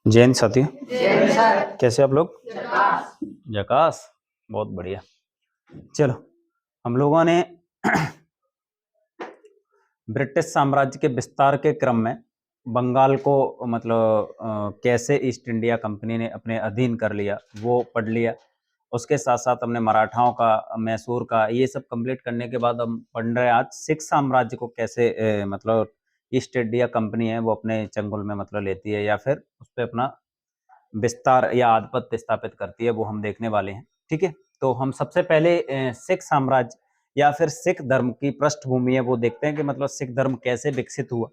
जैन साथी जय सर। कैसे आप लोग? जकास। जकास, बहुत बढ़िया। चलो, हम लोगों ने ब्रिटिश साम्राज्य के विस्तार के क्रम में बंगाल को मतलब कैसे ईस्ट इंडिया कंपनी ने अपने अधीन कर लिया वो पढ़ लिया। उसके साथ साथ हमने मराठाओं का, मैसूर का, ये सब कंप्लीट करने के बाद हम पढ़ रहे हैं आज सिख साम्राज्य को कैसे मतलब ईस्ट इंडिया कंपनी है वो अपने चंगुल में मतलब लेती है या फिर उस पर अपना विस्तार या आधिपत्य स्थापित करती है, वो हम देखने वाले हैं। ठीक है, तो हम सबसे पहले सिख साम्राज्य या फिर सिख धर्म की पृष्ठभूमि है वो देखते हैं कि मतलब सिख धर्म कैसे विकसित हुआ।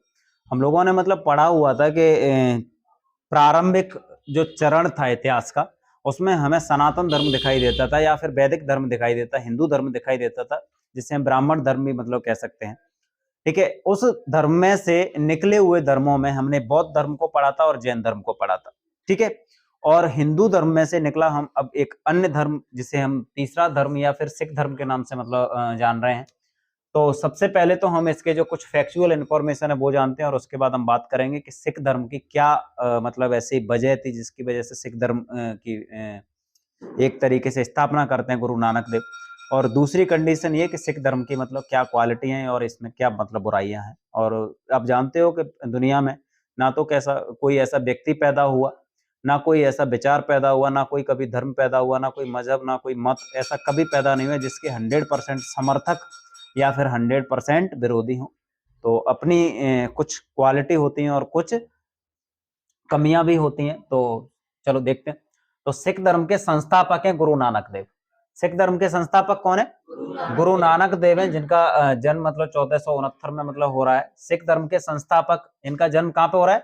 हम लोगों ने मतलब पढ़ा हुआ था कि प्रारंभिक जो चरण था इतिहास का, उसमें हमें सनातन धर्म दिखाई देता था या फिर वैदिक धर्म दिखाई देता, हिंदू धर्म दिखाई देता था, जिसे हम ब्राह्मण धर्म भी मतलब कह सकते हैं। ठीक है, उस धर्म में से निकले हुए धर्मों में हमने बौद्ध धर्म को पढ़ा था और जैन धर्म को पढ़ा था। ठीक है, और हिंदू धर्म में से निकला हम अब एक अन्य धर्म जिसे हम तीसरा धर्म या फिर सिख धर्म के नाम से मतलब जान रहे हैं। तो सबसे पहले तो हम इसके जो कुछ फैक्चुअल इंफॉर्मेशन है वो जानते हैं और उसके बाद हम बात करेंगे कि सिख धर्म की क्या मतलब ऐसी वजह थी जिसकी वजह से सिख धर्म की एक तरीके से स्थापना करते हैं गुरु नानक देव। और दूसरी कंडीशन ये कि सिख धर्म की मतलब क्या क्वालिटी है और इसमें क्या मतलब बुराइयां हैं। और आप जानते हो कि दुनिया में ना तो कैसा कोई ऐसा व्यक्ति पैदा हुआ, ना कोई ऐसा विचार पैदा हुआ, ना कोई कभी धर्म पैदा हुआ, ना कोई मजहब, ना कोई मत ऐसा कभी पैदा नहीं हुआ जिसके 100% समर्थक या फिर 100% विरोधी हो। तो अपनी कुछ क्वालिटी होती हैं और कुछ कमियां भी होती हैं। तो चलो देखते हैं। तो सिख धर्म के संस्थापक हैं गुरु नानक देव। सिख धर्म के संस्थापक कौन है? गुरु नानक देव हैं, जिनका जन्म मतलब 1469 में मतलब हो रहा है। सिख धर्म के संस्थापक, इनका जन्म कहाँ पे हो रहा है?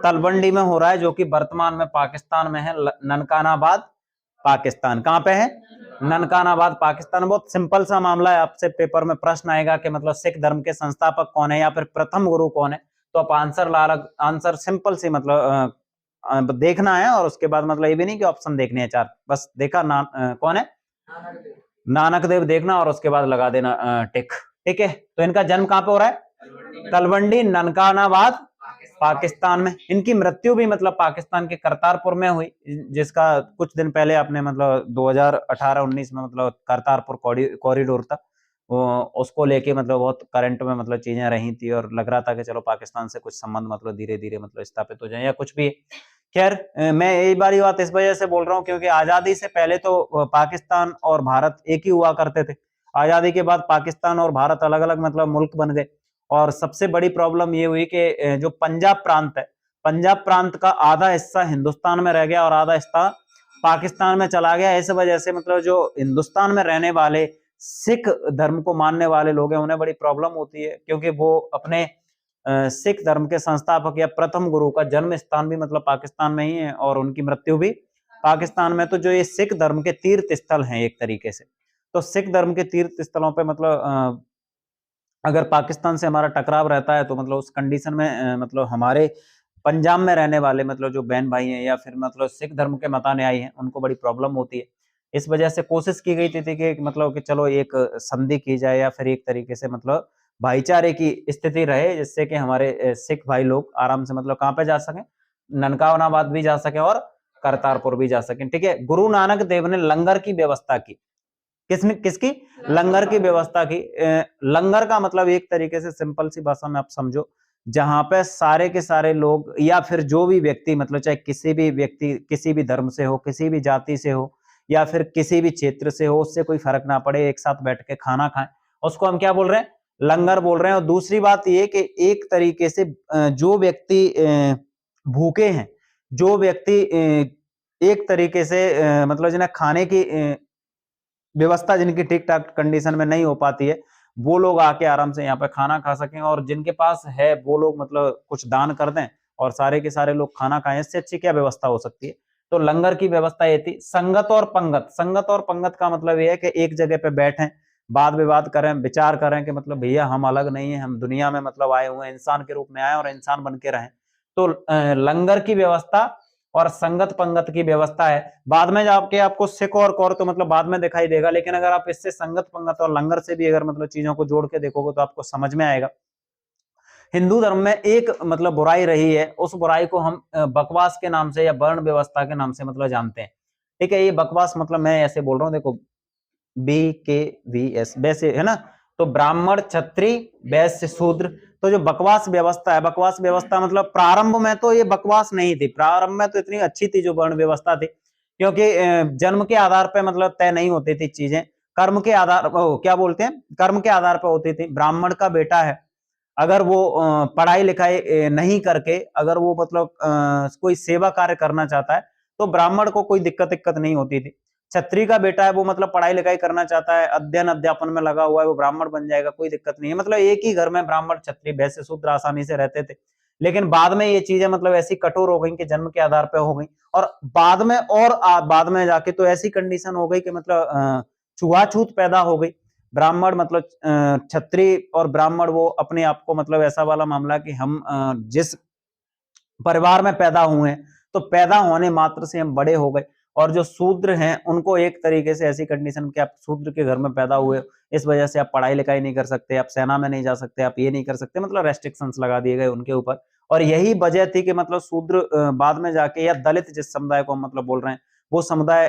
तलवंडी में हो रहा है, जो कि वर्तमान में पाकिस्तान में है। ननकानाबाद पाकिस्तान। कहाँ पे है? ननकानाबाद पाकिस्तान। बहुत सिंपल सा मामला है, आपसे पेपर में प्रश्न आएगा कि मतलब सिख धर्म के संस्थापक कौन है या फिर प्रथम गुरु कौन है। तो आप आंसर सिंपल सी मतलब देखना है और उसके बाद मतलब ये भी नहीं कि ऑप्शन देखने हैं चार, बस देखा कौन है? नानक देव देखना और उसके बाद लगा देना टिक। ठीक है, तो इनका जन्म कहाँ पे हो रहा है? तलवंडी ननकानाबाद पाकिस्तान में। इनकी मृत्यु भी मतलब पाकिस्तान के करतारपुर में हुई, जिसका कुछ दिन पहले आपने मतलब 2018-19 में मतलब करतारपुर कॉरिडोर था, उसको लेके मतलब बहुत करंट में मतलब चीजें रही थी और लग रहा था कि चलो पाकिस्तान से कुछ संबंध मतलब धीरे धीरे मतलब स्थापित हो जाए या कुछ भी। खैर, मैं एक बारी बात इस वजह से बोल रहा हूँ क्योंकि आजादी से पहले तो पाकिस्तान और भारत एक ही हुआ करते थे। आजादी के बाद पाकिस्तान और भारत अलग अलग मतलब मुल्क बन गए। और सबसे बड़ी प्रॉब्लम ये हुई कि जो पंजाब प्रांत है, पंजाब प्रांत का आधा हिस्सा हिंदुस्तान में रह गया और आधा हिस्सा पाकिस्तान में चला गया। इस वजह से मतलब जो हिंदुस्तान में रहने वाले सिख धर्म को मानने वाले लोग हैं उन्हें बड़ी प्रॉब्लम होती है, क्योंकि वो अपने सिख धर्म के संस्थापक या प्रथम गुरु का जन्म स्थान भी मतलब पाकिस्तान में ही है और उनकी मृत्यु भी पाकिस्तान में। तो जो ये सिख धर्म के तीर्थ स्थल हैं एक तरीके से, तो सिख धर्म के तीर्थ स्थलों पे मतलब अगर पाकिस्तान से हमारा टकराव रहता है तो मतलब उस कंडीशन में मतलब हमारे पंजाब में रहने वाले मतलब जो बहन भाई हैं या फिर मतलब सिख धर्म के मतानुयायी हैं उनको बड़ी प्रॉब्लम होती है। इस वजह से कोशिश की गई थी कि मतलब कि चलो एक संधि की जाए या फिर एक तरीके से मतलब भाईचारे की स्थिति रहे, जिससे कि हमारे सिख भाई लोग आराम से मतलब कहाँ पे जा सकें, ननकानाबाद भी जा सके और करतारपुर भी जा सकें। ठीक है, गुरु नानक देव ने लंगर की व्यवस्था की। किसने किसकी? लंगर की व्यवस्था की। लंगर का मतलब एक तरीके से सिंपल सी भाषा में आप समझो, जहां पे सारे के सारे लोग या फिर जो भी व्यक्ति मतलब चाहे किसी भी व्यक्ति किसी भी धर्म से हो, किसी भी जाति से हो या फिर किसी भी क्षेत्र से हो, उससे कोई फर्क ना पड़े, एक साथ बैठ के खाना खाएं, उसको हम क्या बोल रहे हैं? लंगर बोल रहे हैं। और दूसरी बात ये कि एक तरीके से जो व्यक्ति भूखे हैं, जो व्यक्ति एक तरीके से मतलब जिन्हें खाने की व्यवस्था जिनकी ठीक ठाक कंडीशन में नहीं हो पाती है, वो लोग आके आराम से यहाँ पे खाना खा सकें, और जिनके पास है वो लोग मतलब कुछ दान कर दें और सारे के सारे लोग खाना खाएं। इससे अच्छी क्या व्यवस्था हो सकती है? तो लंगर की व्यवस्था ये थी। संगत और पंगत, संगत और पंगत का मतलब ये है कि एक जगह पे बैठें, वाद विवाद करें, विचार करें कि मतलब भैया हम अलग नहीं है, हम दुनिया में मतलब आए हुए हैं, इंसान के रूप में आए और इंसान बन के रहें। तो लंगर की व्यवस्था और संगत पंगत की व्यवस्था है। बाद में जाके आपको सिख और कौर तो मतलब बाद में दिखाई देगा, लेकिन अगर आप इससे संगत पंगत और लंगर से भी अगर मतलब चीजों को जोड़ के देखोगे तो आपको समझ में आएगा हिंदू धर्म में एक मतलब बुराई रही है, उस बुराई को हम बकवास के नाम से या वर्ण व्यवस्था के नाम से मतलब जानते हैं। ठीक है, ये बकवास मतलब मैं ऐसे बोल रहा हूँ, देखो BKVS वैसे है ना, तो ब्राह्मण क्षत्रिय वैश्य शूद्र। तो जो बकवास व्यवस्था है, बकवास व्यवस्था मतलब प्रारंभ में तो ये बकवास नहीं थी, प्रारंभ में तो इतनी अच्छी थी जो वर्ण व्यवस्था थी, क्योंकि जन्म के आधार पर मतलब तय नहीं होती थी चीजें, कर्म के आधार क्या बोलते हैं, कर्म के आधार पर होती थी। ब्राह्मण का बेटा है, अगर वो पढ़ाई लिखाई नहीं करके अगर वो मतलब कोई सेवा कार्य करना चाहता है तो ब्राह्मण को कोई दिक्कत नहीं होती थी। क्षत्रिय का बेटा है, वो मतलब पढ़ाई लिखाई करना चाहता है, अध्ययन अध्यापन में लगा हुआ है, वो ब्राह्मण बन जाएगा, कोई दिक्कत नहीं है। मतलब एक ही घर में ब्राह्मण क्षत्रिय वैश्य शूद्र आसानी से रहते थे। लेकिन बाद में ये चीजें मतलब ऐसी कठोर हो गई कि जन्म के आधार पर हो गई, और बाद में जाके तो ऐसी कंडीशन हो गई कि मतलब छुआछूत पैदा हो गई। ब्राह्मण मतलब क्षत्रिय और ब्राह्मण वो अपने आप को मतलब ऐसा वाला मामला कि हम जिस परिवार में पैदा हुए हैं तो पैदा होने मात्र से हम बड़े हो गए, और जो शूद्र हैं उनको एक तरीके से ऐसी कंडीशन कि आप शूद्र के घर में पैदा हुए, इस वजह से आप पढ़ाई लिखाई नहीं कर सकते, आप सेना में नहीं जा सकते, आप ये नहीं कर सकते, मतलब रेस्ट्रिक्शंस लगा दिए गए उनके ऊपर। और यही वजह थी कि मतलब शूद्र बाद में जाके, या दलित जिस समुदाय को हम मतलब बोल रहे हैं, वो समुदाय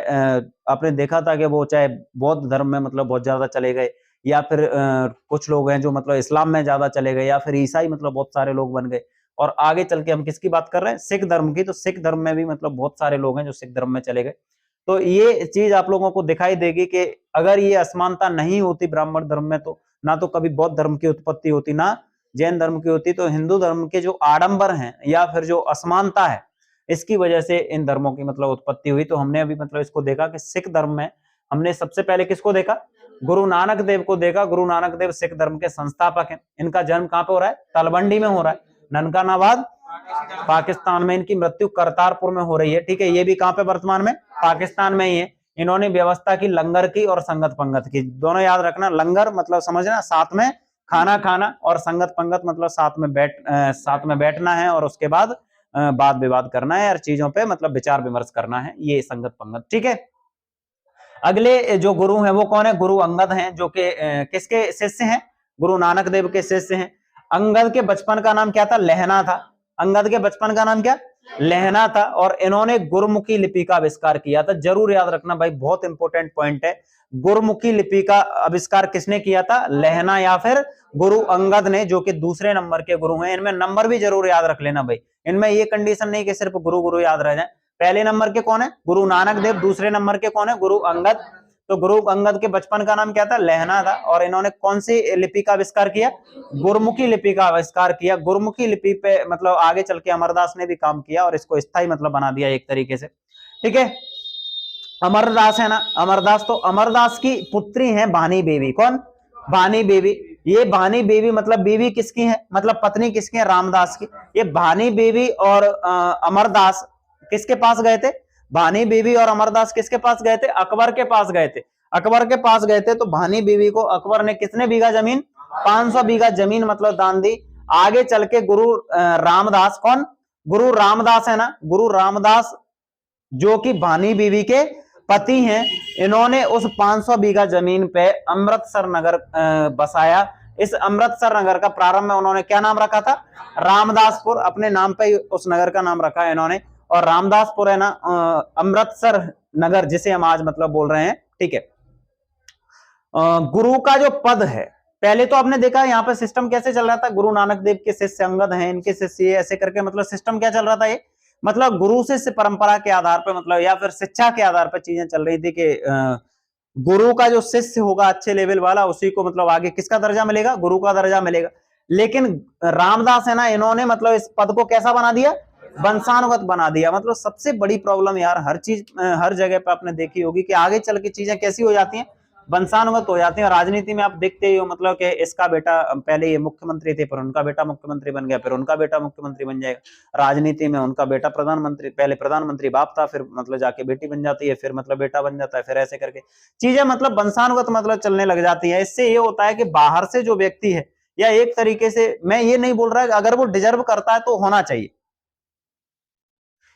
आपने देखा था कि वो चाहे बौद्ध धर्म में मतलब बहुत ज्यादा चले गए, या फिर कुछ लोग हैं जो मतलब इस्लाम में ज्यादा चले गए, या फिर ईसाई मतलब बहुत सारे लोग बन गए। और आगे चल के हम किसकी बात कर रहे हैं, सिख धर्म की, तो सिख धर्म में भी मतलब बहुत सारे लोग हैं जो सिख धर्म में चले गए। तो ये चीज आप लोगों को दिखाई देगी कि अगर ये असमानता नहीं होती ब्राह्मण धर्म में, तो ना तो कभी बौद्ध धर्म की उत्पत्ति होती, ना जैन धर्म की होती। तो हिंदू धर्म के जो आडंबर हैं या फिर जो असमानता है, इसकी वजह से इन धर्मों की मतलब उत्पत्ति हुई। तो हमने अभी मतलब इसको देखा कि सिख धर्म में हमने सबसे पहले किसको देखा, गुरु नानक देव को देखा। गुरु नानक देव सिख धर्म के संस्थापक हैं। इनका जन्म कहां पे हो रहा है, तलवंडी में हो रहा है, ननकानाबाद पाकिस्तान में। इनकी मृत्यु करतारपुर में हो रही है। ठीक है, ये भी कहां पे वर्तमान में, पाकिस्तान में ही है। इन्होंने व्यवस्था की लंगर की और संगत पंगत की, दोनों याद रखना। लंगर मतलब समझना साथ में खाना खाना, और संगत पंगत मतलब साथ में बैठना है, और उसके बाद वाद विवाद करना है, और चीजों पे मतलब विचार विमर्श करना है, ये संगत पंगत। ठीक है, अगले जो गुरु हैं वो कौन है, गुरु अंगद हैं, जो कि किसके शिष्य हैं, गुरु नानक देव के शिष्य हैं। अंगद के बचपन का नाम क्या था, लहना था। अंगद के बचपन का नाम क्या, लहना था। और इन्होंने गुरमुखी लिपि का आविष्कार किया था। जरूर याद रखना भाई, बहुत इंपॉर्टेंट पॉइंट है। गुरमुखी लिपि का आविष्कार किसने किया था, लहना या फिर गुरु अंगद ने, जो कि दूसरे नंबर के गुरु हैं। इनमें नंबर भी जरूर याद रख लेना भाई, इनमें ये कंडीशन नहीं कि सिर्फ गुरु गुरु याद रह जाए। पहले नंबर के कौन है, गुरु नानक देव, दूसरे नंबर के कौन है, गुरु अंगद। तो गुरु अंगद के बचपन का नाम क्या था, लहना था। और इन्होंने कौन सी लिपि का आविष्कार किया, गुरमुखी लिपि का आविष्कार किया। गुरमुखी लिपि पे मतलब आगे चल के अमरदास ने भी काम किया, और इसको स्थायी मतलब बना दिया एक तरीके से। ठीक है, अमरदास है ना, अमरदास, तो अमरदास की पुत्री है भानी बेबी। कौन, भानी बेबी। ये भानी बेबी मतलब बीवी किसकी है, मतलब पत्नी किसकी है, रामदास की। ये भानी बेबी और अमरदास किसके पास गए थे, भानी बेबी और अमरदास किसके पास गए थे, अकबर के पास गए थे। अकबर के पास गए थे, तो भानी बेबी को अकबर ने कितने बीघा जमीन, 500 बीघा जमीन मतलब दान दी। आगे चल के गुरु रामदास, कौन, गुरु रामदास है ना, गुरु रामदास जो कि भानी बीवी के पति हैं, इन्होंने उस 500 बीघा जमीन पे अमृतसर नगर बसाया। इस अमृतसर नगर का प्रारंभ में उन्होंने क्या नाम रखा था, रामदासपुर। अपने नाम पे ही उस नगर का नाम रखा है इन्होंने। और रामदासपुर है ना अमृतसर नगर, जिसे हम आज मतलब बोल रहे हैं। ठीक है, गुरु का जो पद है, पहले तो आपने देखा यहाँ पे सिस्टम कैसे चल रहा था, गुरु नानक देव के शिष्य अंगद हैं, इनके शिष्य, ऐसे करके मतलब सिस्टम क्या चल रहा था, ये मतलब गुरु शिष्य परंपरा के आधार पर मतलब, या फिर शिक्षा के आधार पर चीजें चल रही थी कि गुरु का जो शिष्य होगा अच्छे लेवल वाला, उसी को मतलब आगे किसका दर्जा मिलेगा, गुरु का दर्जा मिलेगा। लेकिन रामदास है ना, इन्होंने मतलब इस पद को कैसा बना दिया, वंशानुगत बना दिया। मतलब सबसे बड़ी प्रॉब्लम यार, हर चीज हर जगह पे आपने देखी होगी कि आगे चल के चीजें कैसी हो जाती हैं, वंशानुगत हो जाती है। राजनीति में आप देखते ही हो, मतलब कि इसका बेटा पहले ये मुख्यमंत्री थे, फिर उनका बेटा मुख्यमंत्री बन गया, फिर उनका बेटा मुख्यमंत्री बन जाएगा। राजनीति में उनका बेटा प्रधानमंत्री, पहले प्रधानमंत्री बाप था, फिर मतलब जाके बेटी बन जाती है, फिर मतलब बेटा बन जाता है, फिर ऐसे करके चीजें मतलब वंशानुगत मतलब चलने लग जाती है। इससे ये होता है कि बाहर से जो व्यक्ति है, या एक तरीके से मैं ये नहीं बोल रहा है अगर वो डिजर्व करता है तो होना चाहिए,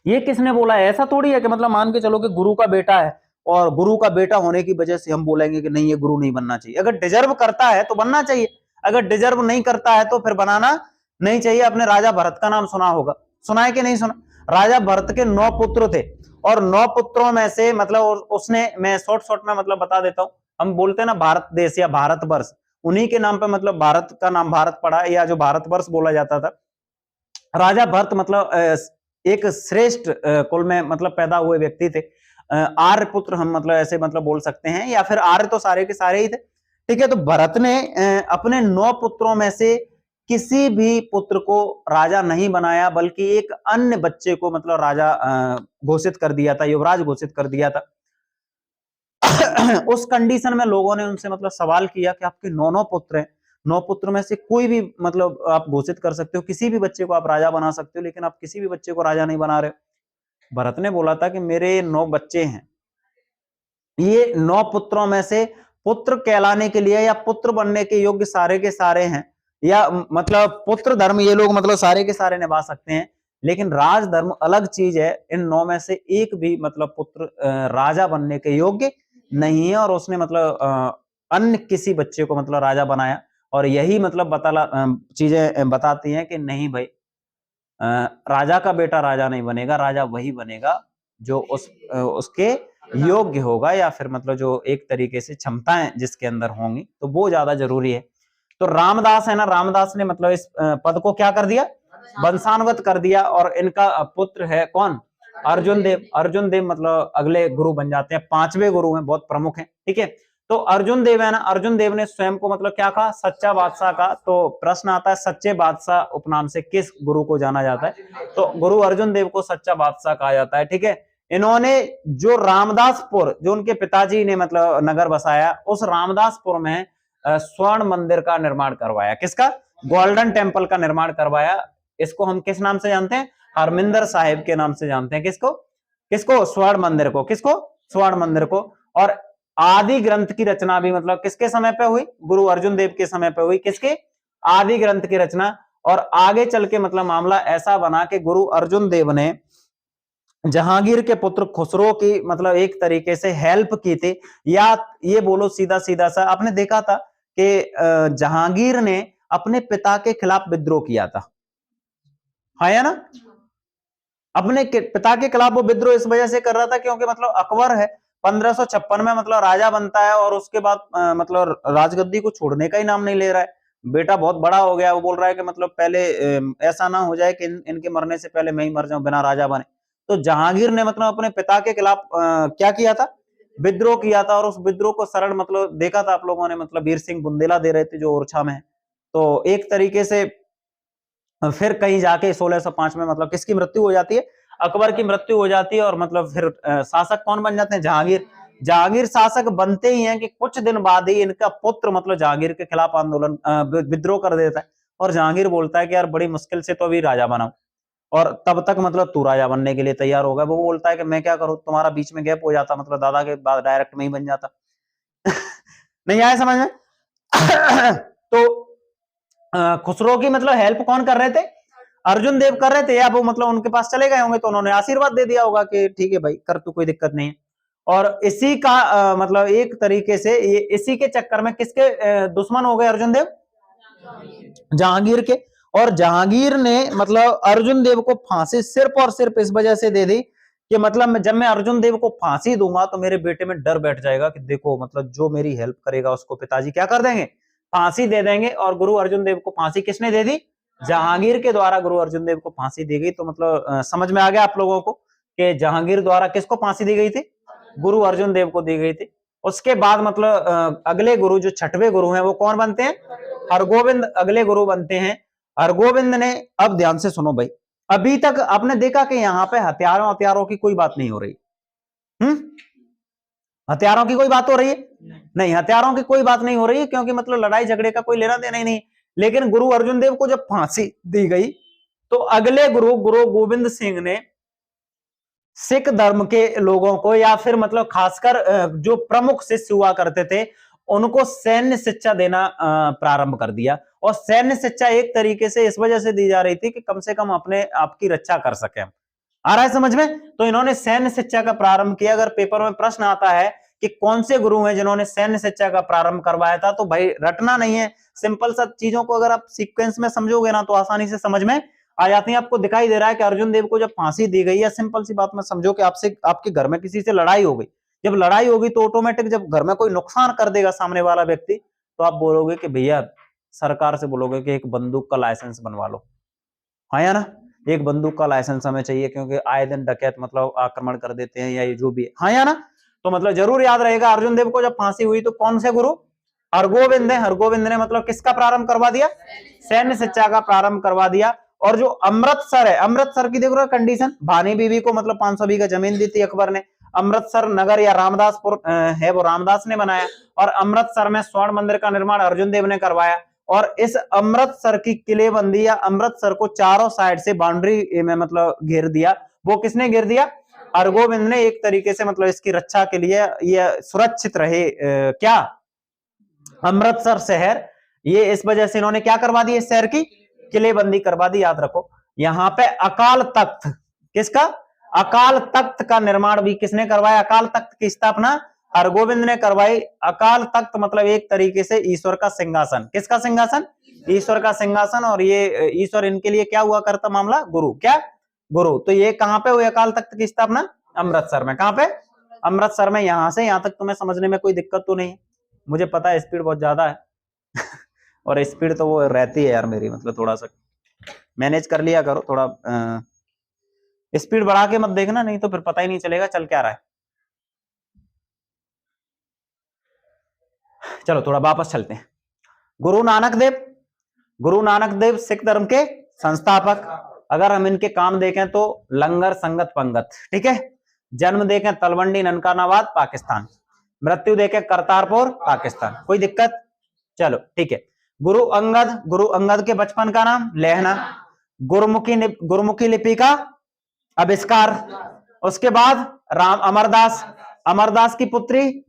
ये किसने बोला है, ऐसा थोड़ी है कि मतलब मान के चलो कि गुरु का बेटा है और गुरु का बेटा होने की वजह से हम बोलेंगे कि नहीं ये गुरु नहीं बनना चाहिए। अगर डिजर्व करता है तो बनना चाहिए, अगर डिजर्व नहीं करता है तो फिर बनाना नहीं चाहिए। आपने राजा भरत का नाम सुना होगा, सुना है कि नहीं सुना? राजा भरत के 9 पुत्र थे और 9 पुत्रों में से मतलब उसने, मैं शॉर्ट में मतलब बता देता हूं, हम बोलते हैं ना भारत देश या भारतवर्ष, उन्हीं के नाम पे मतलब भारत का नाम भारत पड़ा या जो भारतवर्ष बोला जाता था। राजा भरत मतलब एक श्रेष्ठ कुल में मतलब पैदा हुए व्यक्ति थे। आर्य पुत्र हम मतलब ऐसे मतलब बोल सकते हैं, या फिर आर्य तो सारे के सारे ही थे, ठीक है। तो भरत ने अपने 9 पुत्रों में से किसी भी पुत्र को राजा नहीं बनाया, बल्कि एक अन्य बच्चे को मतलब राजा घोषित कर दिया था, युवराज घोषित कर दिया था। उस कंडीशन में लोगों ने उनसे मतलब सवाल किया कि आपके 9 पुत्र हैं, 9 पुत्र में से कोई भी मतलब आप घोषित कर सकते हो, किसी भी बच्चे को आप राजा बना सकते हो, लेकिन आप किसी भी बच्चे को राजा नहीं बना रहे हो। भरत ने बोला था कि मेरे 9 बच्चे हैं, ये 9 पुत्रों में से पुत्र कहलाने के लिए या पुत्र बनने के योग्य सारे के सारे हैं, या मतलब पुत्र धर्म ये लोग मतलब सारे के सारे निभा सकते हैं, लेकिन राज धर्म अलग चीज है। इन 9 में से एक भी मतलब पुत्र राजा बनने के योग्य नहीं है, और उसने मतलब अन्य किसी बच्चे को मतलब राजा बनाया। और यही मतलब चीजें बताती हैं कि नहीं भाई, राजा का बेटा राजा नहीं बनेगा, राजा वही बनेगा जो उसके योग्य होगा, या फिर मतलब जो एक तरीके से क्षमताएं जिसके अंदर होंगी, तो वो ज्यादा जरूरी है। तो रामदास है ना, रामदास ने मतलब इस पद को क्या कर दिया, वंशानुगत कर दिया। और इनका पुत्र है कौन, अर्जुन देव। अर्जुन देव मतलब अगले गुरु बन जाते हैं, 5वें गुरु हैं, बहुत प्रमुख हैं, ठीक है। तो अर्जुन देव है ना, अर्जुन देव ने स्वयं को मतलब क्या कहा, सच्चा बादशाह का। तो प्रश्न आता है सच्चे बादशाह उपनाम से किस गुरु को जाना जाता है, तो गुरु अर्जुन देव को सच्चा बादशाह कहा जाता है, ठीक है। इन्होंने जो रामदासपुर, जो उनके पिताजी ने मतलब नगर बसाया, उस रामदासपुर में स्वर्ण मंदिर का निर्माण करवाया। किसका, गोल्डन टेम्पल का निर्माण करवाया। इसको हम किस नाम से जानते हैं, हरमिंदर साहिब के नाम से जानते हैं। किसको, किसको, स्वर्ण मंदिर को, किसको, स्वर्ण मंदिर को। और आदि ग्रंथ की रचना भी मतलब किसके समय पे हुई, गुरु अर्जुन देव के समय पे हुई। किसके, आदि ग्रंथ की रचना। और आगे चल के मतलब मामला ऐसा बना कि गुरु अर्जुन देव ने जहांगीर के पुत्र खुसरो की मतलब एक तरीके से हेल्प की थी, या ये बोलो सीधा सीधा सा, आपने देखा था कि जहांगीर ने अपने पिता के खिलाफ विद्रोह किया था, हाँ या ना। अपने पिता के खिलाफ वो विद्रोह इस वजह से कर रहा था क्योंकि मतलब अकबर है 1556 में मतलब राजा बनता है, और उसके बाद मतलब राजगद्दी को छोड़ने का ही नाम नहीं ले रहा है। बेटा बहुत बड़ा हो गया, वो बोल रहा है कि मतलब पहले ऐसा ना हो जाए कि इनके मरने से पहले मैं ही मर जाऊं बिना राजा बने। तो जहांगीर ने मतलब अपने पिता के खिलाफ क्या किया था, विद्रोह किया था। और उस विद्रोह को शरण मतलब देखा था आप लोगों ने, मतलब वीर सिंह बुंदेला दे रहे थे जो ओरछा में है। तो एक तरीके से फिर कहीं जाके 1605 में मतलब किसकी मृत्यु हो जाती है, अकबर की मृत्यु हो जाती है। और मतलब फिर शासक कौन बन जाते हैं, जहांगीर। जहांगीर शासक बनते ही हैं कि कुछ दिन बाद ही इनका पुत्र मतलब जहांगीर के खिलाफ आंदोलन विद्रोह कर देता है। और जहांगीर बोलता है कि यार बड़ी मुश्किल से तो अभी राजा बनाऊं, और तब तक मतलब तू राजा बनने के लिए तैयार होगा। वो बोलता है कि मैं क्या करूं, तुम्हारा बीच में गैप हो जाता, मतलब दादा के बाद डायरेक्ट में ही बन जाता। नहीं आया समझ में? तो खुसरो की मतलब हेल्प कौन कर रहे थे, अर्जुन देव कर रहे थे, या वो मतलब उनके पास चले गए होंगे तो उन्होंने आशीर्वाद दे दिया होगा कि ठीक है भाई कर, तू कोई दिक्कत नहीं है। और इसी का मतलब एक तरीके से ये इसी के चक्कर में किसके दुश्मन हो गए अर्जुन देव, जहांगीर के। और जहांगीर ने मतलब अर्जुन देव को फांसी सिर्फ और सिर्फ इस वजह से दे दी कि मतलब जब मैं अर्जुन देव को फांसी दूंगा तो मेरे बेटे में डर बैठ जाएगा कि देखो मतलब जो मेरी हेल्प करेगा उसको पिताजी क्या कर देंगे, फांसी दे देंगे। और गुरु अर्जुन देव को फांसी किसने दे दी, जहांगीर के द्वारा गुरु अर्जुन देव को फांसी दी गई। तो मतलब समझ में आ गया आप लोगों को कि जहांगीर द्वारा किसको फांसी दी गई थी, गुरु अर्जुन देव को दी गई थी। उसके बाद मतलब अगले गुरु जो 6वें गुरु हैं वो कौन बनते हैं, हरगोविंद अगले गुरु बनते हैं। हरगोविंद ने, अब ध्यान से सुनो भाई, अभी तक आपने देखा कि यहाँ पे हथियारों हथियारों की कोई बात नहीं हो रही, हथियारों की कोई बात हो रही है, नहीं हथियारों की कोई बात नहीं हो रही है, क्योंकि मतलब लड़ाई झगड़े का कोई लेना देना ही नहीं। लेकिन गुरु अर्जुन देव को जब फांसी दी गई तो अगले गुरु गुरु गोविंद सिंह ने सिख धर्म के लोगों को, या फिर मतलब खासकर जो प्रमुख शिष्य हुआ करते थे, उनको सैन्य शिक्षा देना प्रारंभ कर दिया। और सैन्य शिक्षा एक तरीके से इस वजह से दी जा रही थी कि कम से कम अपने आप की रक्षा कर सके। आ रहा है समझ में? तो इन्होंने सैन्य शिक्षा का प्रारंभ किया। अगर पेपर में प्रश्न आता है कि कौन से गुरु हैं जिन्होंने सैन्य शिक्षा का प्रारंभ करवाया था। तो भाई रटना नहीं है, सिंपल सा चीजों को अगर आप सीक्वेंस में समझोगे ना तो आसानी से समझ में आ जाती है। आपको दिखाई दे रहा है कि अर्जुन देव को जब फांसी दी गई, या सिंपल सी बात में समझो कि आपसे आपके घर में किसी से लड़ाई हो गई, जब लड़ाई होगी तो ऑटोमेटिक जब घर में कोई नुकसान कर देगा सामने वाला व्यक्ति, तो आप बोलोगे कि भैया सरकार से बोलोगे कि एक बंदूक का लाइसेंस बनवा लो, हाँ या ना, एक बंदूक का लाइसेंस हमें चाहिए क्योंकि आए दिन डकैत मतलब आक्रमण कर देते हैं या ये जो भी है, हाँ या ना। तो मतलब जरूर याद रहेगा अर्जुन देव को जब फांसी हुई तो कौन से गुरु, हरगोविंद है, हरगोविंद ने मतलब किसका प्रारंभ करवा दिया, सैन्य शिक्षा का प्रारंभ करवा दिया। और जो अमृतसर है, अमृतसर की देखो कंडीशन, भानी बीवी को मतलब 500 बीघा जमीन दी थी अकबर ने। अमृतसर नगर या रामदासपुर है वो रामदास ने बनाया, और अमृतसर में स्वर्ण मंदिर का निर्माण अर्जुन देव ने करवाया। और इस अमृतसर की किलेबंदी या अमृतसर को चारों साइड से बाउंड्री में मतलब घेर दिया, वो किसने घेर दिया, हरगोविंद ने। एक तरीके से मतलब इसकी रक्षा के लिए ये सुरक्षित रहे क्या अमृतसर शहर, ये इस वजह से इन्होंने क्या करवा दी, इस शहर की किलेबंदी करवा दी। याद रखो यहाँ पे अकाल तख्त, किसका, अकाल तख्त का निर्माण भी किसने करवाया, अकाल तख्त की स्थापना हरगोविंद ने करवाई। अकाल तख्त मतलब एक तरीके से ईश्वर का सिंहासन, किसका सिंहासन, ईश्वर का सिंहासन। और ये ईश्वर इनके लिए क्या हुआ करता मामला, गुरु, क्या गुरु। तो ये कहां पे हुई अकाल तख्त की स्थापना, अमृतसर में। कहां पे, अमृतसर में। यहां से यहां तक तुम्हें समझने में कोई दिक्कत तो नहीं है, मुझे पता है स्पीड बहुत ज्यादा है और स्पीड तो वो रहती है यार मेरी, मतलब थोड़ा सा मैनेज कर लिया करो, थोड़ा स्पीड बढ़ा के मत देखना, नहीं तो फिर पता ही नहीं चलेगा चल क्या रहा है। चलो थोड़ा वापस चलते हैं। गुरु नानक देव, गुरु नानक देव सिख धर्म के संस्थापक। अगर हम इनके काम देखें तो लंगर संगत पंगत, ठीक है। जन्म देखें तलवंडी ननकानाबाद पाकिस्तान, मृत्यु देखें करतारपुर पाकिस्तान, कोई दिक्कत, चलो ठीक है। गुरु अंगद, गुरु अंगद के बचपन का नाम लेहना, गुरुमुखी लिपि का आविष्कार। उसके बाद राम अमरदास, अमरदास की पुत्री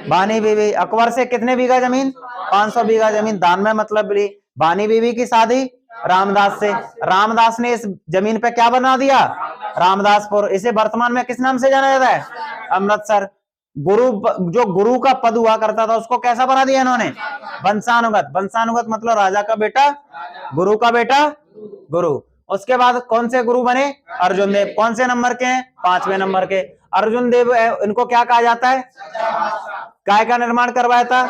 बानी बीवी। अकबर से कितने बीघा जमीन, 500 बीघा जमीन दान में मतलब ली। बानी बीवी की शादी रामदास से, रामदास ने इस जमीन पे क्या बना दिया, रामदासपुर। इसे वर्तमान में किस नाम से जाना जाता है, अमृतसर। गुरु, जो गुरु का पद हुआ करता था उसको कैसा बना दिया इन्होंने, वंशानुगत। वंशानुगत मतलब राजा का बेटा, गुरु का बेटा गुरु। उसके बाद कौन से गुरु बने, अर्जुन देव। कौन से नंबर के हैं, 5वें नंबर के। अर्जुन देव इनको क्या कहा जाता है, काय का निर्माण करवाया था,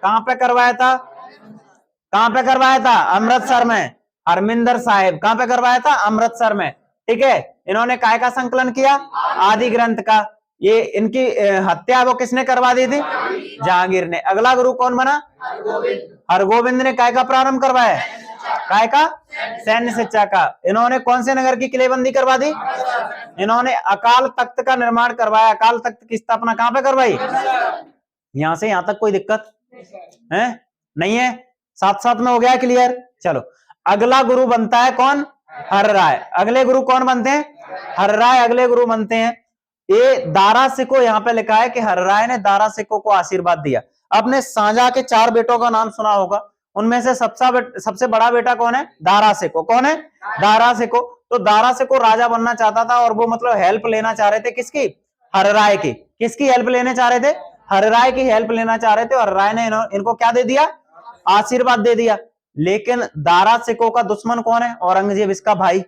कहां पे करवाया था, कहां पे करवाया था, अमृतसर में। हरमिंदर साहिब कहां पे करवाया था, अमृतसर में, ठीक है। इन्होंने काय का संकलन किया, आदि ग्रंथ का। ये इनकी हत्या वो किसने करवा दी थी, जहांगीर ने। अगला गुरु कौन बना, हरगोविंद ने काय का प्रारंभ करवाया, काय का, सैन्य शिक्षा का। इन्होंने कौन से नगर की किलेबंदी करवा दी, इन्होंने अकाल तख्त का निर्माण करवाया। अकाल तख्त की स्थापना कहां पे करवाई, यहां से यहां तक कोई दिक्कत है नहीं है, साथ साथ में हो गया क्लियर। चलो अगला गुरु बनता है कौन, हर राय। अगले गुरु कौन बनते हैं, हर राय अगले गुरु बनते हैं। ये दारा सिको यहाँ पे लिखा है कि हर राय ने दारा सिको को आशीर्वाद दिया। अपने साझा के 4 बेटों का नाम सुना होगा, उनमें से सबसे बड़ा बेटा कौन है, दारा सिको। कौन है, दारा सिको। तो दारा सिको राजा बनना चाहता था और वो मतलब हेल्प लेना चाह रहे थे किसकी, हर राय की। किसकी हेल्प लेने चाह रहे थे, हर राय की हेल्प लेना चाह रहे थे। और राय ने इनको क्या दे दिया, आशीर्वाद दे दिया। लेकिन दारा सिको का दुश्मन कौन है, औरंगजेब, इसका भाई।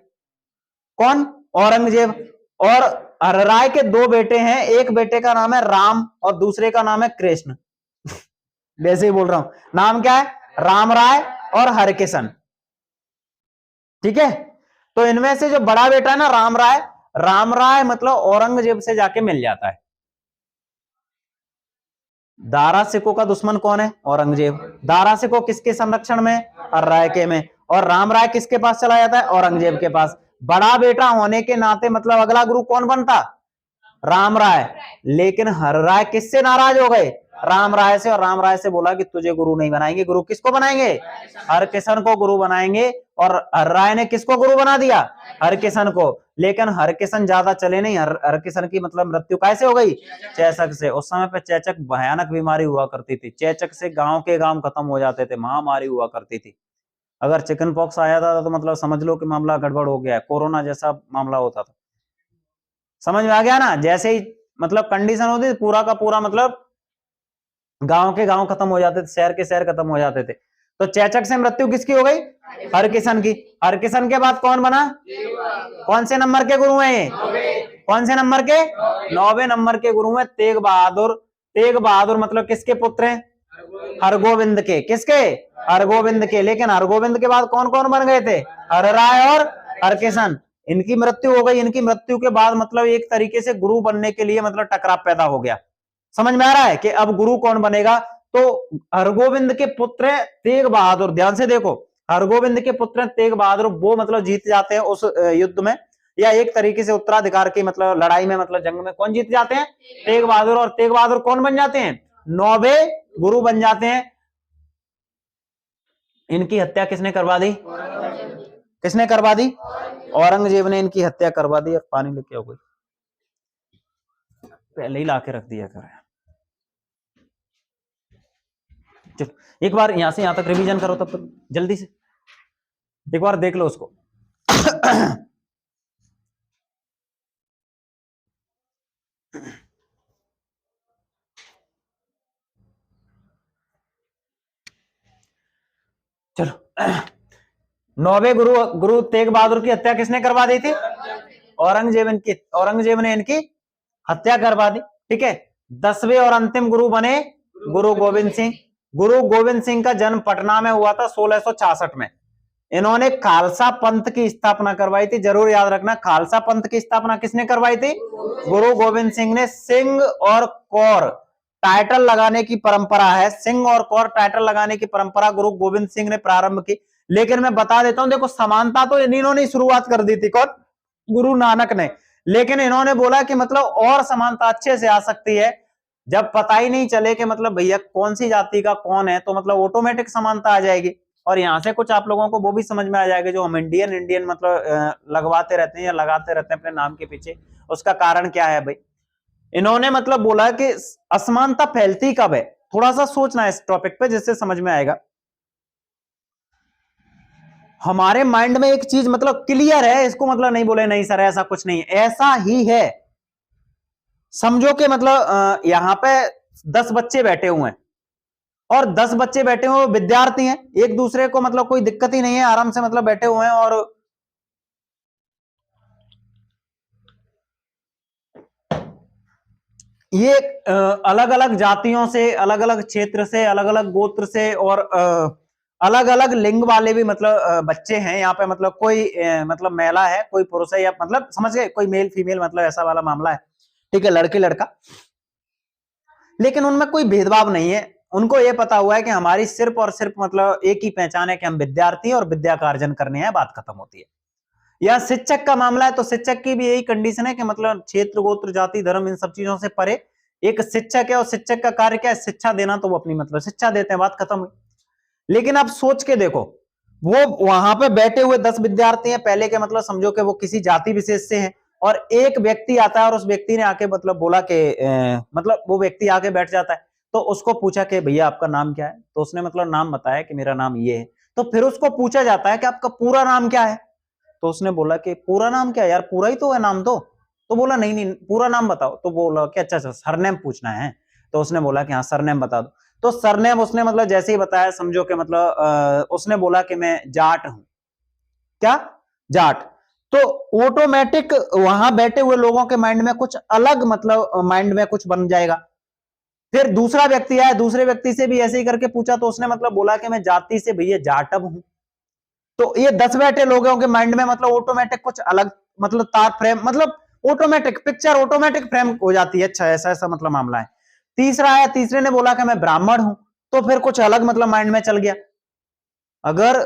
कौन, औरंगजेब। और हर राय के 2 बेटे हैं, एक बेटे का नाम है राम और दूसरे का नाम है कृष्ण वैसे ही बोल रहा हूं, नाम क्या है, राम राय और हरकिशन, ठीक है। तो इनमें से जो बड़ा बेटा है ना राम राय मतलब औरंगजेब से जाके मिल जाता है। दारा सिको का दुश्मन कौन है, औरंगजेब। दारा सिको किसके संरक्षण में, हर राय के में। और राम राय किसके पास चला जाता है, औरंगजेब के पास। बड़ा बेटा होने के नाते मतलब अगला गुरु कौन बनता, राम राय। लेकिन हर राय किससे नाराज हो गए, राम राय से। और राम राय से बोला कि तुझे गुरु नहीं बनाएंगे। गुरु किसको बनाएंगे, हरकिशन को गुरु बनाएंगे। और हर राय ने किसको गुरु बना दिया, हरकिशन को। लेकिन हरकिशन ज्यादा चले नहीं, हरकिशन की मतलब मृत्यु कैसे हो गई, चेचक से। उस समय पे चेचक भयानक बीमारी हुआ करती थी, चेचक से गांव के गांव खत्म हो जाते थे, महामारी हुआ करती थी। अगर चिकन पॉक्स आया था तो मतलब समझ लो कि मामला गड़बड़ हो गया है, कोरोना जैसा मामला होता था। समझ में आ गया ना, जैसे ही मतलब कंडीशन होती थी, पूरा का पूरा मतलब गांव के गांव खत्म हो जाते थे, शहर के शहर खत्म हो जाते थे। तो चेचक से मृत्यु किसकी हो गई? हरकिशन की। हरकिशन के बाद कौन बना? कौन से नंबर के गुरु हैं ये? कौन से नंबर के? 9वें नंबर के गुरु हैं तेग बहादुर। तेग बहादुर मतलब किसके पुत्र हैं? हरगोविंद के। किसके? हरगोविंद के। लेकिन हरगोविंद के बाद कौन कौन बन गए थे? हरराय और हरकिशन। इनकी मृत्यु हो गई। इनकी मृत्यु के बाद मतलब एक तरीके से गुरु बनने के लिए मतलब टकराव पैदा हो गया। समझ में आ रहा है कि अब गुरु कौन बनेगा? तो हरगोविंद के पुत्र तेग बहादुर, ध्यान से देखो, हरगोविंद के पुत्र तेग बहादुर, वो मतलब जीत जाते हैं उस युद्ध में, या एक तरीके से उत्तराधिकार की मतलब लड़ाई में, मतलब जंग में कौन जीत जाते हैं? तेग बहादुर। और तेग बहादुर कौन बन जाते हैं? 9वें गुरु बन जाते हैं। इनकी हत्या किसने करवा दी? किसने करवा दी? औरंगजेब ने इनकी हत्या करवा दी। और पानी लेके आओ, पहले ही लाके रख दिया कर। एक बार यहां से यहां तक रिवीजन करो, तब तक जल्दी से एक बार देख लो उसको। चलो, 9वें गुरु तेग बहादुर की हत्या किसने करवा दी थी? औरंगजेब ने इनकी हत्या करवा दी। ठीक है। 10वें और अंतिम गुरु बने गुरु गोविंद सिंह। गुरु गोविंद सिंह का जन्म पटना में हुआ था 1666 में। इन्होंने खालसा पंथ की स्थापना करवाई थी। जरूर याद रखना, खालसा पंथ की स्थापना किसने करवाई थी? गुरु गोविंद सिंह ने। सिंह और कौर टाइटल लगाने की परंपरा है। सिंह और कौर टाइटल लगाने की परंपरा गुरु गोविंद सिंह ने प्रारंभ की। लेकिन मैं बता देता हूं, देखो, समानता तो इन्होंने शुरुआत कर दी थी। कौन? गुरु नानक ने। लेकिन इन्होंने बोला कि मतलब और समानता अच्छे से आ सकती है। जब पता ही नहीं चले कि मतलब भैया कौन सी जाति का कौन है, तो मतलब ऑटोमेटिक समानता आ जाएगी। और यहां से कुछ आप लोगों को वो भी समझ में आ जाएगा, जो हम इंडियन इंडियन मतलब लगवाते रहते हैं या लगाते रहते हैं अपने नाम के पीछे, उसका कारण क्या है भाई? इन्होंने मतलब बोला कि असमानता फैलती कब है। थोड़ा सा सोचना है इस टॉपिक पे, जिससे समझ में आएगा। हमारे माइंड में एक चीज मतलब क्लियर है, इसको मतलब नहीं बोले नहीं सर ऐसा कुछ नहीं है, ऐसा ही है। समझो कि मतलब यहां पे 10 बच्चे बैठे हुए हैं, और 10 बच्चे बैठे हुए विद्यार्थी हैं, एक दूसरे को मतलब कोई दिक्कत ही नहीं है, आराम से मतलब बैठे हुए हैं। और ये अलग अलग जातियों से, अलग अलग क्षेत्र से, अलग अलग गोत्र से, और अलग अलग लिंग वाले भी मतलब बच्चे हैं यहाँ पे। मतलब कोई मतलब महिला है, कोई पुरुष है, या मतलब समझ गए, कोई मेल फीमेल, मतलब ऐसा वाला मामला है। ठीक है, लड़की लड़का। लेकिन उनमें कोई भेदभाव नहीं है। उनको यह पता हुआ है कि हमारी सिर्फ और सिर्फ मतलब एक ही पहचान है कि हम विद्यार्थी हैं और विद्या का अर्जन करने हैं, बात खत्म होती है। या शिक्षक का मामला है, तो शिक्षक की भी यही कंडीशन है कि मतलब क्षेत्र, गोत्र, जाति, धर्म, इन सब चीजों से परे एक शिक्षक है, और शिक्षक का कार्य क्या है? शिक्षा देना। तो वो अपनी मतलब शिक्षा देते हैं, बात खत्म हुई। लेकिन आप सोच के देखो, वो वहां पे बैठे हुए 10 विद्यार्थी हैं, पहले के मतलब समझो कि वो किसी जाति विशेष से हैं, और एक व्यक्ति आता है और उस व्यक्ति ने आके मतलब बोला कि मतलब वो व्यक्ति आके बैठ जाता है। तो उसको पूछा कि भैया आपका नाम क्या है? तो उसने मतलब नाम बताया कि मेरा नाम ये है। तो फिर उसको पूछा जाता है कि आपका पूरा नाम क्या है? तो उसने बोला कि पूरा नाम क्या है यार, पूरा ही तो है नाम तो बोला नहीं नहीं पूरा नाम बताओ। तो बोला कि अच्छा अच्छा सरनेम पूछना है। तो उसने बोला कि हाँ सरनेम बता दो। तो सरनेम उसने मतलब जैसे ही बताया, समझो कि मतलब उसने बोला कि मैं जाट हूं। क्या? जाट। तो ऑटोमेटिक वहां बैठे हुए लोगों के माइंड में कुछ अलग मतलब माइंड में कुछ बन जाएगा। फिर दूसरा व्यक्ति आया, दूसरे व्यक्ति से भी ऐसे ही करके पूछा, तो उसने मतलब बोला कि मैं जाति से भैया जाटव हूं। तो ये 10 बैठे लोगों के माइंड में मतलब ऑटोमेटिक कुछ अलग मतलब तार फ्रेम, मतलब ऑटोमेटिक पिक्चर ऑटोमेटिक फ्रेम हो जाती है। अच्छा ऐसा ऐसा मतलब मामला है। तीसरा आया, तीसरे ने बोला कि मैं ब्राह्मण हूं। तो फिर कुछ अलग मतलब माइंड में चल गया। अगर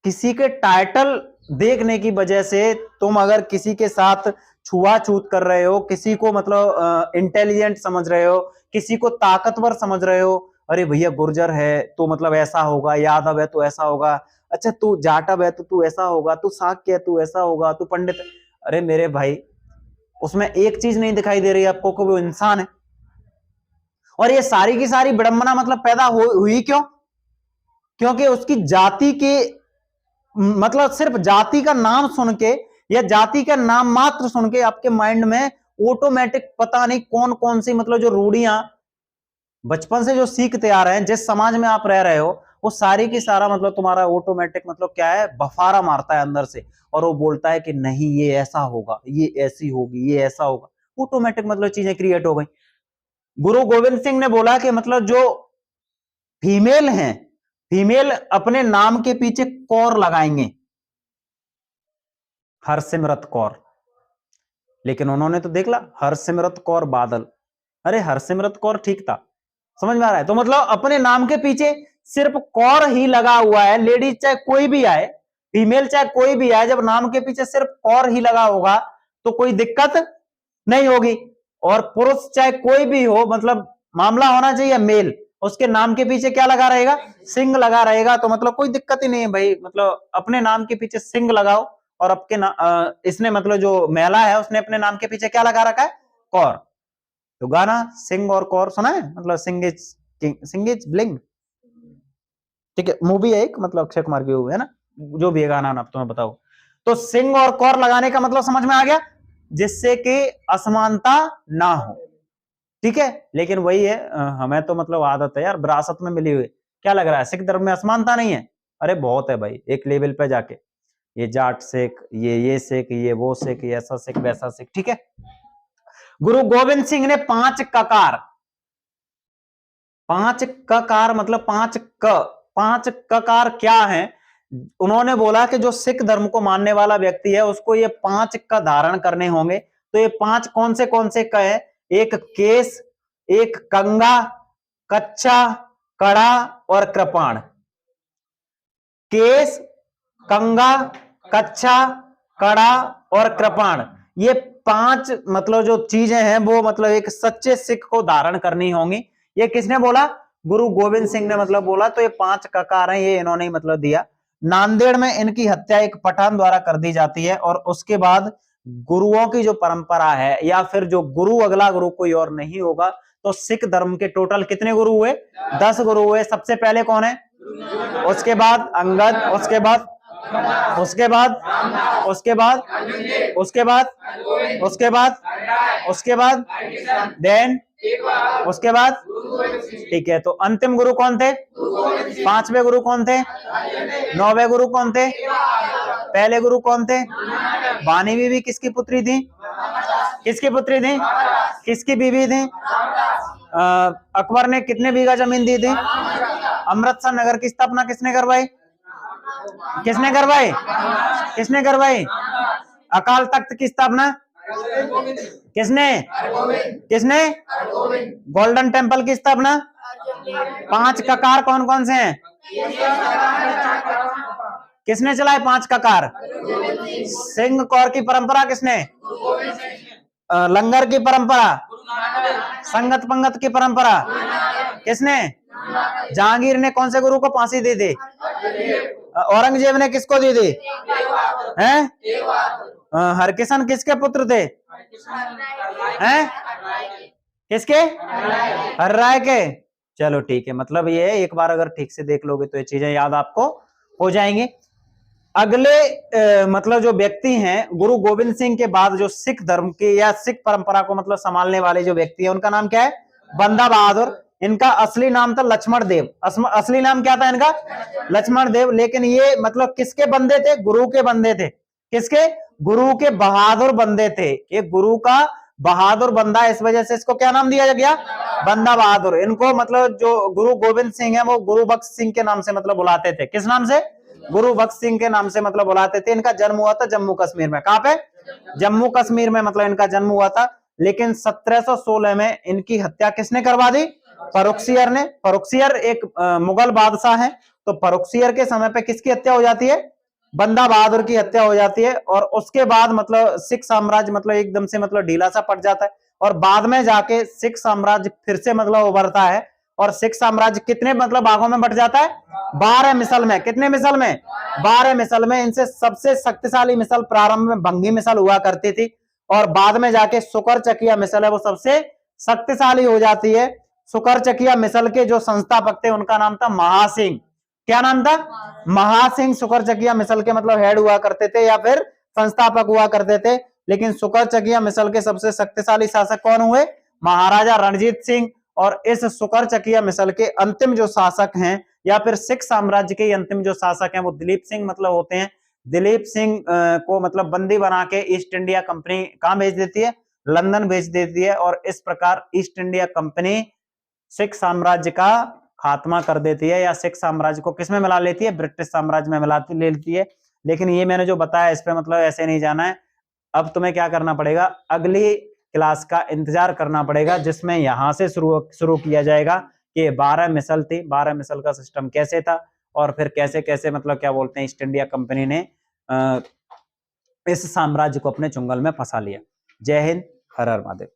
किसी के टाइटल देखने की वजह से तुम अगर किसी के साथ छुआछूत कर रहे हो, किसी को मतलब इंटेलिजेंट समझ रहे हो, किसी को ताकतवर समझ रहे हो, अरे भैया गुर्जर है तो मतलब ऐसा होगा, यादव है तो ऐसा होगा, अच्छा तू जाटव है तो तू ऐसा होगा, तू साक्य है तू ऐसा होगा, तू पंडित। अरे मेरे भाई, उसमें एक चीज नहीं दिखाई दे रही आपको कि वो इंसान है। और ये सारी की सारी विडंबना मतलब पैदा हुई क्यों? क्योंकि उसकी जाति के मतलब सिर्फ जाति का नाम सुन के, या जाति का नाम मात्र सुन के आपके माइंड में ऑटोमेटिक पता नहीं कौन कौन सी मतलब जो रूढ़ियां बचपन से जो सीखते आ रहे हैं, जिस समाज में आप रह रहे हो, वो सारी की सारा मतलब तुम्हारा ऑटोमेटिक मतलब क्या है, बफारा मारता है अंदर से, और वो बोलता है कि नहीं ये ऐसा होगा, ये ऐसी होगी, ये ऐसा होगा। ऑटोमेटिक मतलब चीजें क्रिएट हो गई। गुरु गोविंद सिंह ने बोला कि मतलब जो फीमेल हैं, फीमेल अपने नाम के पीछे कौर लगाएंगे, हरसिमरत कौर। लेकिन उन्होंने तो देख ला, हरसिमरत कौर बादल। अरे हरसिमरत कौर ठीक था, समझ में आ रहा है? तो मतलब अपने नाम के पीछे सिर्फ कौर ही लगा हुआ है। लेडीज चाहे कोई भी आए, फीमेल चाहे कोई भी आए, जब नाम के पीछे सिर्फ कौर ही लगा होगा तो कोई दिक्कत नहीं होगी। और पुरुष चाहे कोई भी हो, मतलब मामला होना चाहिए मेल, उसके नाम के पीछे क्या लगा रहेगा, सिंह लगा रहेगा, तो मतलब कोई दिक्कत ही नहीं है भाई। मतलब अपने नाम के पीछे सिंह लगाओ, और आपके इसने मतलब जो महिला है उसने अपने नाम के पीछे क्या लगा रखा है, कौर। तो गाना सिंह और कौर सुना है, मतलब सिंह इज ब्लिंग, ठीक है, मूवी है एक, मतलब अक्षय कुमार की मूवी है ना, जो भी है गाना ना तुम्हें बताओ। तो सिंह और कौर लगाने का मतलब समझ में आ गया, जिससे कि असमानता ना हो, ठीक है। लेकिन वही है, हमें तो मतलब आदत है यार, विरासत में मिली हुई। क्या लग रहा है सिख धर्म में असमानता नहीं है? अरे बहुत है भाई, एक लेवल पे जाके ये जाट सिख, ये सिख, ये वो सिख, ये ऐसा सिख, वैसा सिख, ठीक है। गुरु गोविंद सिंह ने 5 ककार, 5 ककार मतलब 5 ककार क्या है? उन्होंने बोला कि जो सिख धर्म को मानने वाला व्यक्ति है उसको ये 5 क धारण करने होंगे। तो ये 5 कौन से क है? एक केस, एक कंगा, कच्चा, कड़ा और कृपाण। केस, कंगा, कच्चा, कड़ा और कृपाण, ये 5 मतलब जो चीजें हैं वो मतलब एक सच्चे सिख को धारण करनी होंगी। ये किसने बोला? गुरु गोविंद सिंह ने मतलब बोला। तो ये 5 ककार हैं, ये इन्होंने मतलब दिया। नांदेड़ में इनकी हत्या एक पठान द्वारा कर दी जाती है, और उसके बाद गुरुओं की जो परंपरा है, या फिर जो गुरु, अगला गुरु कोई और नहीं होगा। तो सिख धर्म के टोटल कितने गुरु हुए? 10 गुरु हुए। सबसे पहले कौन है? उसके बाद अंगद, उसके बाद उसके बाद उसके बाद उसके बाद उसके बाद उसके बाद देन उसके बाद, ठीक है। तो अंतिम गुरु कौन थे? 5वें गुरु कौन थे? 9वें गुरु कौन थे? पहले गुरु कौन थे? बानी बीवी किसकी पुत्री थी? किसकी पुत्री थी? किसकी बीवी थी? अकबर ने कितने बीघा जमीन दी थी? अमृतसर नगर की स्थापना किसने करवाई? किसने करवाई? किसने करवाई? अकाल तख्त की स्थापना किसने? किसने? गोल्डन टेम्पल की स्थापना? 5 ककार कौन कौन से हैं? किसने चलाए 5 ककार? सिंह कौर की परंपरा किसने? लंगर की परंपरा, संगत पंगत की परंपरा किसने? जहांगीर ने कौन से गुरु को फांसी दी थी? औरंगजेब ने किसको दी थी? हैं? हरकिशन किसके पुत्र थे? हैं? किसके? हर्राय के। चलो ठीक है, मतलब ये है, एक बार अगर ठीक से देख लोगे तो ये चीजें याद आपको हो जाएंगी। अगले मतलब जो व्यक्ति हैं, गुरु गोविंद सिंह के बाद जो सिख धर्म के या सिख परंपरा को मतलब संभालने वाले जो व्यक्ति है, उनका नाम क्या है? बंदा बहादुर। इनका असली नाम था लक्ष्मण देव। असली नाम क्या था इनका? लक्ष्मण देव। लेकिन ये मतलब किसके बंदे थे? गुरु के बंदे थे। किसके? गुरु के बहादुर बंदे थे। ये गुरु का बहादुर बंदा, इस वजह से इसको क्या नाम दिया गया? बंदा बहादुर। इनको मतलब जो गुरु गोविंद सिंह है वो गुरु बख्श सिंह के नाम से मतलब बुलाते थे। किस नाम से? गुरु बख्श सिंह के नाम से मतलब बुलाते थे। इनका जन्म हुआ था जम्मू कश्मीर में। कहां पे? जम्मू कश्मीर में मतलब इनका जन्म हुआ था। लेकिन 1716 में इनकी हत्या किसने करवा दी? फर्रुखसियर ने। फर्रुखसियर एक मुगल बादशाह है। तो फर्रुखसियर के समय पे किसकी हत्या हो जाती है? बंदा बहादुर की हत्या हो जाती है। और उसके बाद मतलब सिख साम्राज्य मतलब एकदम से मतलब ढीला सा पड़ जाता है, और बाद में जाके सिख साम्राज्य फिर से मतलब उभरता है। और सिख साम्राज्य कितने मतलब भागों में बट जाता है? 12 मिसल में। कितने मिसल में? 12 मिसल में। इनसे सबसे शक्तिशाली मिसल प्रारंभ में भंगी मिसल हुआ करती थी, और बाद में जाके सुकर चकिया मिसल है वो सबसे शक्तिशाली हो जाती है। सुकर चकिया मिसल के जो संस्थापक थे उनका नाम था महासिंह। क्या नाम था? महासिंह सुकर चकिया मिसल के मतलब हेड हुआ करते थे, या फिर संस्थापक हुआ करते थे। लेकिन सुकरचकिया मिसल के सबसे शक्तिशाली शासक कौन हुए? महाराजा रणजीत सिंह। और इस सुकरचकिया मिसल के अंतिम जो शासक हैं या फिर सिख साम्राज्य के अंतिम जो शासक हैं वो दिलीप सिंह मतलब होते हैं। दिलीप सिंह को मतलब बंदी बना के ईस्ट इंडिया कंपनी कहां भेज देती है? लंदन भेज देती है। और इस प्रकार ईस्ट इंडिया कंपनी सिख साम्राज्य का खात्मा कर देती है या सिख साम्राज्य को किसमें मिला लेती है? ब्रिटिश साम्राज्य में मिला लेती है। लेकिन ये मैंने जो बताया इस पे मतलब ऐसे नहीं जाना है। अब तुम्हें क्या करना पड़ेगा? अगली क्लास का इंतजार करना पड़ेगा जिसमें यहां से शुरू किया जाएगा कि 12 मिसल थी, 12 मिसल का सिस्टम कैसे था और फिर कैसे कैसे मतलब क्या बोलते हैं ईस्ट इंडिया कंपनी ने इस साम्राज्य को अपने चुंगल में फंसा लिया। जय हिंद, हर हर महादेव।